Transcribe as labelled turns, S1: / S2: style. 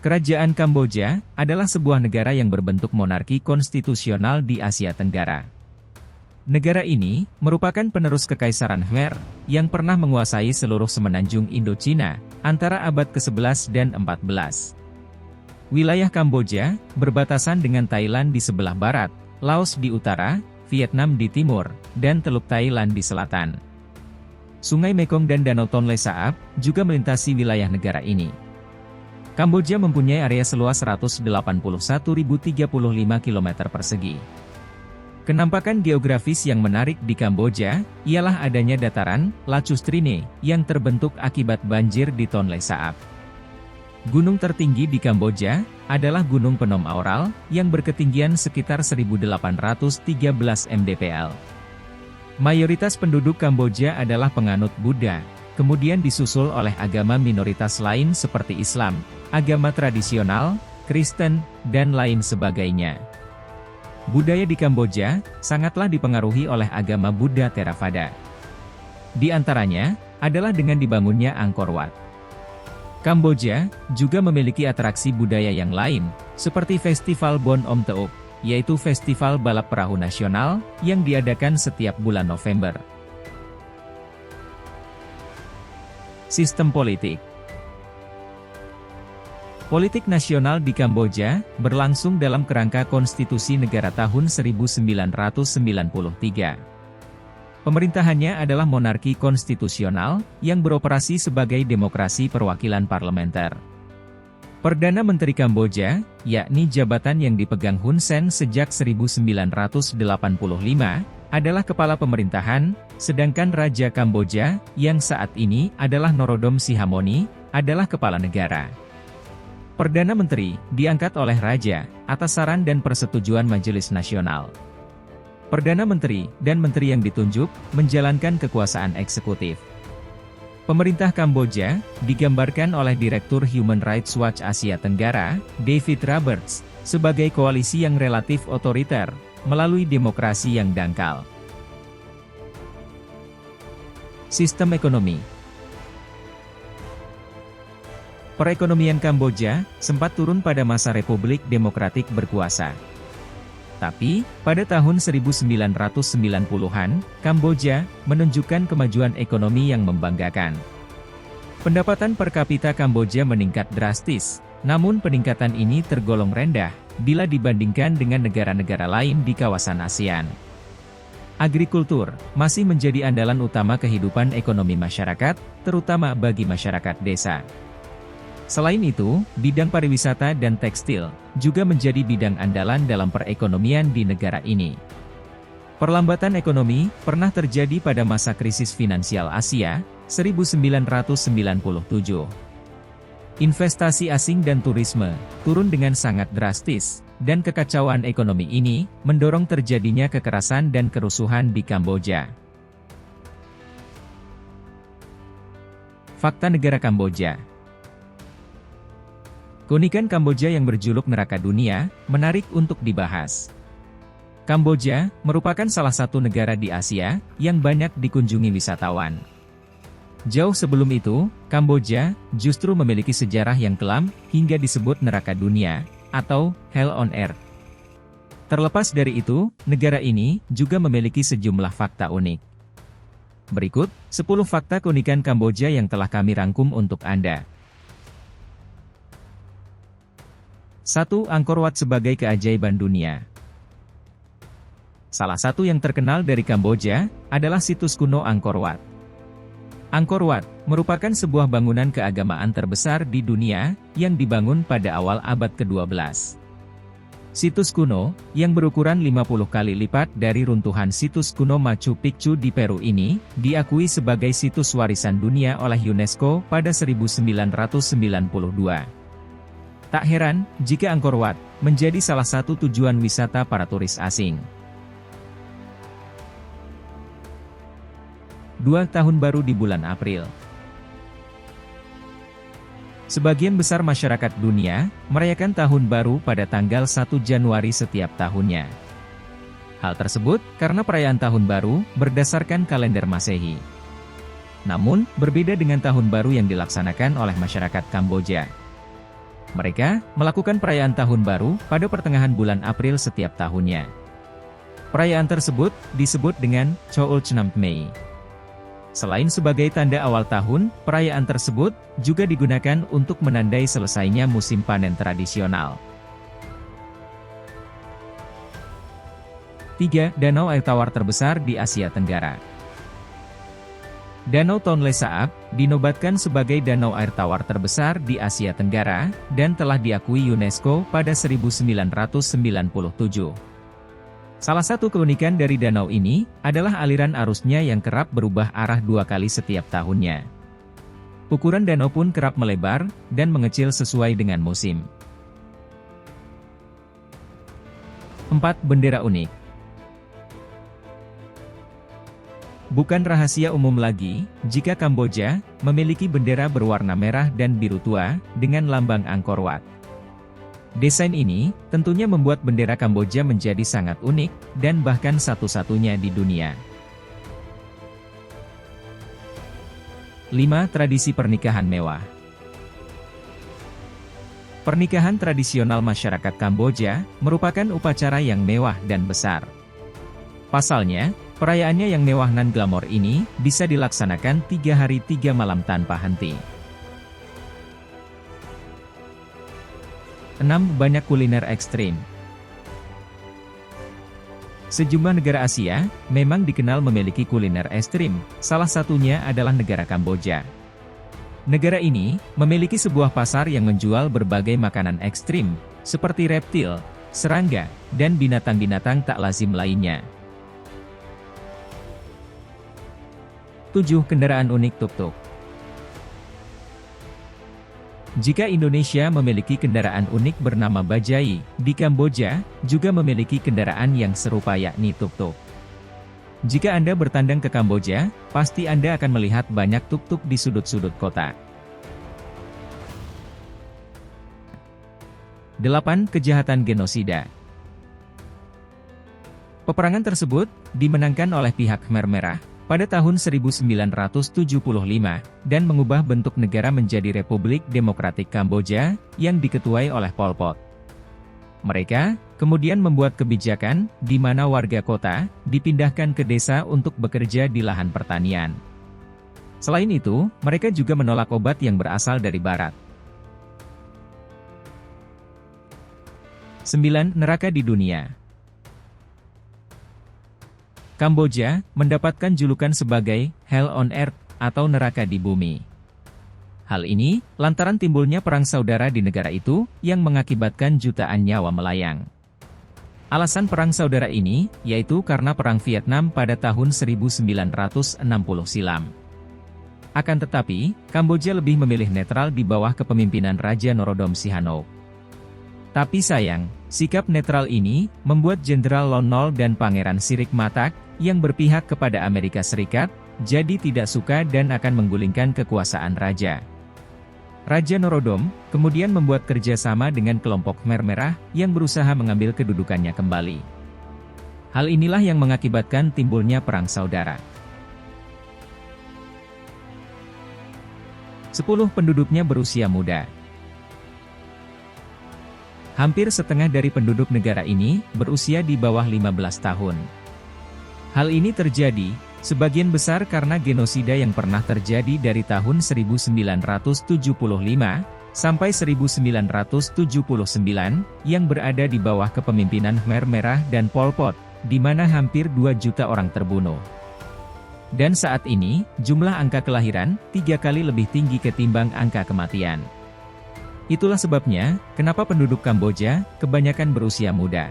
S1: Kerajaan Kamboja adalah sebuah negara yang berbentuk monarki konstitusional di Asia Tenggara. Negara ini merupakan penerus Kekaisaran Khmer yang pernah menguasai seluruh semenanjung Indochina antara abad ke-11 dan 14. Wilayah Kamboja berbatasan dengan Thailand di sebelah barat, Laos di utara, Vietnam di timur, dan Teluk Thailand di selatan. Sungai Mekong dan Danau Tonle Sap juga melintasi wilayah negara ini. Kamboja mempunyai area seluas 181.035 km persegi. Kenampakan geografis yang menarik di Kamboja, ialah adanya dataran, Lacustrine, yang terbentuk akibat banjir di Tonle Sap. Gunung tertinggi di Kamboja, adalah Gunung Phnom Aural, yang berketinggian sekitar 1.813 mdpl. Mayoritas penduduk Kamboja adalah penganut Buddha, kemudian disusul oleh agama minoritas lain seperti Islam, agama tradisional, Kristen, dan lain sebagainya. Budaya di Kamboja sangatlah dipengaruhi oleh agama Buddha Theravada. Di antaranya adalah dengan dibangunnya Angkor Wat. Kamboja juga memiliki atraksi budaya yang lain, seperti Festival Bon Om Teok, yaitu festival balap perahu nasional yang diadakan setiap bulan November. Sistem politik. Politik nasional di Kamboja berlangsung dalam kerangka konstitusi negara tahun 1993. Pemerintahannya adalah monarki konstitusional yang beroperasi sebagai demokrasi perwakilan parlementer. Perdana Menteri Kamboja, yakni jabatan yang dipegang Hun Sen sejak 1985, adalah kepala pemerintahan, sedangkan Raja Kamboja, yang saat ini adalah Norodom Sihamoni, adalah kepala negara. Perdana Menteri diangkat oleh Raja atas saran dan persetujuan Majelis Nasional. Perdana Menteri dan Menteri yang ditunjuk menjalankan kekuasaan eksekutif. Pemerintah Kamboja digambarkan oleh Direktur Human Rights Watch Asia Tenggara, David Roberts, sebagai koalisi yang relatif otoriter melalui demokrasi yang dangkal. Sistem ekonomi. Perekonomian Kamboja sempat turun pada masa Republik Demokratik berkuasa. Tapi, pada tahun 1990-an, Kamboja menunjukkan kemajuan ekonomi yang membanggakan. Pendapatan per kapita Kamboja meningkat drastis, namun peningkatan ini tergolong rendah bila dibandingkan dengan negara-negara lain di kawasan ASEAN. Agrikultur masih menjadi andalan utama kehidupan ekonomi masyarakat, terutama bagi masyarakat desa. Selain itu, bidang pariwisata dan tekstil juga menjadi bidang andalan dalam perekonomian di negara ini. Perlambatan ekonomi pernah terjadi pada masa krisis finansial Asia, 1997. Investasi asing dan turisme turun dengan sangat drastis, dan kekacauan ekonomi ini mendorong terjadinya kekerasan dan kerusuhan di Kamboja. Fakta negara Kamboja. Keunikan Kamboja yang berjuluk neraka dunia, menarik untuk dibahas. Kamboja merupakan salah satu negara di Asia yang banyak dikunjungi wisatawan. Jauh sebelum itu, Kamboja justru memiliki sejarah yang kelam hingga disebut neraka dunia atau Hell on Earth. Terlepas dari itu, negara ini juga memiliki sejumlah fakta unik. Berikut 10 fakta keunikan Kamboja yang telah kami rangkum untuk Anda. 1. Angkor Wat sebagai keajaiban dunia. Salah satu yang terkenal dari Kamboja adalah situs kuno Angkor Wat. Angkor Wat merupakan sebuah bangunan keagamaan terbesar di dunia yang dibangun pada awal abad ke-12. Situs kuno yang berukuran 50 kali lipat dari runtuhan situs kuno Machu Picchu di Peru ini diakui sebagai situs warisan dunia oleh UNESCO pada 1992. Tak heran jika Angkor Wat menjadi salah satu tujuan wisata para turis asing. 2. Tahun Baru di bulan April. Sebagian besar masyarakat dunia merayakan Tahun Baru pada tanggal 1 Januari setiap tahunnya. Hal tersebut karena perayaan Tahun Baru berdasarkan kalender Masehi. Namun, berbeda dengan Tahun Baru yang dilaksanakan oleh masyarakat Kamboja. Mereka melakukan perayaan Tahun Baru pada pertengahan bulan April setiap tahunnya. Perayaan tersebut disebut dengan Cheolchnam Mei. Selain sebagai tanda awal tahun, perayaan tersebut juga digunakan untuk menandai selesainya musim panen tradisional. 3. Danau air tawar terbesar di Asia Tenggara. Danau Tonle Sap dinobatkan sebagai danau air tawar terbesar di Asia Tenggara dan telah diakui UNESCO pada 1997. Salah satu keunikan dari danau ini adalah aliran arusnya yang kerap berubah arah 2 kali setiap tahunnya. Ukuran danau pun kerap melebar dan mengecil sesuai dengan musim. 4. Bendera unik. Bukan rahasia umum lagi, jika Kamboja memiliki bendera berwarna merah dan biru tua dengan lambang Angkor Wat. Desain ini tentunya membuat bendera Kamboja menjadi sangat unik dan bahkan satu-satunya di dunia. 5. Tradisi pernikahan mewah. Pernikahan tradisional masyarakat Kamboja merupakan upacara yang mewah dan besar. Pasalnya, perayaannya yang mewah dan glamor ini bisa dilaksanakan 3 hari 3 malam tanpa henti. 6. Banyak kuliner ekstrim. Sejumlah negara Asia memang dikenal memiliki kuliner ekstrim, salah satunya adalah negara Kamboja. Negara ini memiliki sebuah pasar yang menjual berbagai makanan ekstrim, seperti reptil, serangga, dan binatang-binatang tak lazim lainnya. 7. Kendaraan unik tuk-tuk. Jika Indonesia memiliki kendaraan unik bernama bajai, di Kamboja juga memiliki kendaraan yang serupa yakni tuk-tuk. Jika Anda bertandang ke Kamboja, pasti Anda akan melihat banyak tuk-tuk di sudut-sudut kota. 8. Kejahatan genosida. Peperangan tersebut dimenangkan oleh pihak Khmer Merah pada tahun 1975, dan mengubah bentuk negara menjadi Republik Demokratik Kamboja, yang diketuai oleh Pol Pot. Mereka kemudian membuat kebijakan, di mana warga kota dipindahkan ke desa untuk bekerja di lahan pertanian. Selain itu, mereka juga menolak obat yang berasal dari barat. 9. Neraka di dunia. Kamboja mendapatkan julukan sebagai Hell on Earth atau neraka di bumi. Hal ini lantaran timbulnya perang saudara di negara itu yang mengakibatkan jutaan nyawa melayang. Alasan perang saudara ini yaitu karena perang Vietnam pada tahun 1960 silam. Akan tetapi, Kamboja lebih memilih netral di bawah kepemimpinan Raja Norodom Sihanouk. Tapi sayang, sikap netral ini membuat Jenderal Lon Nol dan Pangeran Sirik Matak yang berpihak kepada Amerika Serikat, jadi tidak suka dan akan menggulingkan kekuasaan raja. Raja Norodom kemudian membuat kerjasama dengan kelompok Khmer Merah yang berusaha mengambil kedudukannya kembali. Hal inilah yang mengakibatkan timbulnya perang saudara. 10. Penduduknya berusia muda. Hampir setengah dari penduduk negara ini berusia di bawah 15 tahun. Hal ini terjadi, sebagian besar karena genosida yang pernah terjadi dari tahun 1975 sampai 1979 yang berada di bawah kepemimpinan Khmer Merah dan Pol Pot, di mana hampir 2 juta orang terbunuh. Dan saat ini, jumlah angka kelahiran 3 kali lebih tinggi ketimbang angka kematian. Itulah sebabnya, kenapa penduduk Kamboja kebanyakan berusia muda.